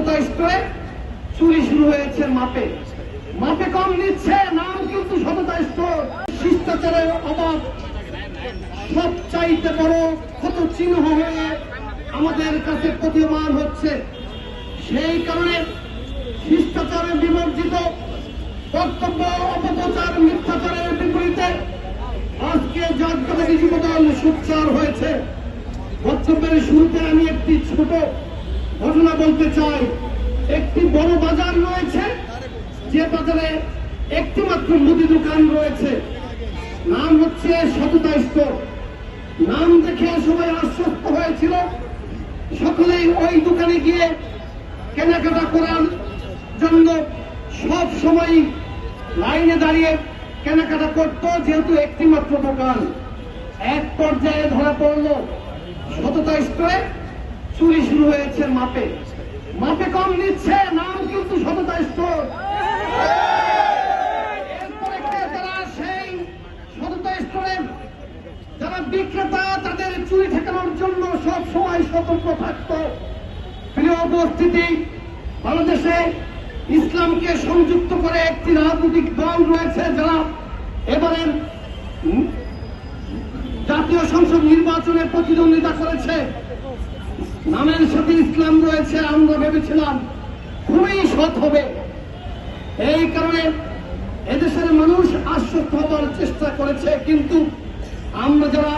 সততা স্তরে চুরি শুরু হয়েছে মাপে মাপে কম নিচ্ছে, নাম কিন্তু সততা স্তর। শিষ্টাচারের অভাব সবচাইতে বড় ক্ষত চিহ্ন হয়ে আমাদের কাছে প্রতীয়মান হচ্ছে। সেই কারণে শিষ্টাচারে বিবর্জিত বক্তব্য, অপপ্রচার, মিথ্যাচারের বিপরীতে আজকে জাতীয়তাবাদী যুবদল সোচ্চার হয়েছে। বক্তব্যের শুরুতে আমি একটি ছোট ঘটনা বলতে চাই। একটি বড় বাজার রয়েছে, যে বাজারে একটি মাত্র মুদি দোকান রয়েছে, নাম হচ্ছে সততা স্টোর। নাম দেখে সবাই আশ্বস্ত হয়েছিল, সকলেই ওই দোকানে গিয়ে কেনাকাটা করার জন্য সব সময় লাইনে দাঁড়িয়ে কেনাকাটা করত, যেহেতু একটি মাত্র দোকান। এক পর্যায়ে ধরা পড়ল সততা স্তরে চুরি শুরু হয়েছে মাপে মাপে কম নিচ্ছে, নাম কিন্তু সততা স্তর। এরপরে তারা সেই সততা স্তরের যারা বিক্রেতা, তাদের চুরি ঠেকানোর জন্য সব সময় সতর্ক থাকত। প্রিয় উপস্থিতি, বাংলাদেশে ইসলামকে সংযুক্ত করে একটি রাজনৈতিক দল রয়েছে, যারা এবারের জাতীয় সংসদ নির্বাচনে প্রতিদ্বন্দ্বিতা করেছে। নামের সাথে ইসলাম রয়েছে। আমরা ভেবেছিলাম খুবই সৎ হবে। এই কারণে এদেশের মানুষ আশ্বস্ত হবার চেষ্টা করেছে। কিন্তু আমরা যারা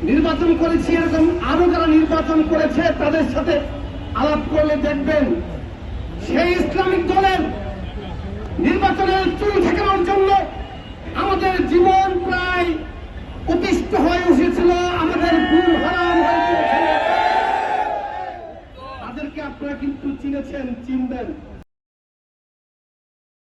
নির্বাচন করেছি, এরকম আরো যারা নির্বাচন করেছে, তাদের সাথে আলাপ করলে দেখবেন সেই ইসলামিক দলের নির্বাচনের চুরি ঠেকানোর জন্য আমাদের জীবন প্রায় অতিষ্ঠ হয়ে উঠেছিল, আমাদের ঘুম হারাম হয়েছে। তাদেরকে আপনারা কিন্তু চিনেছেন, চিনবেন।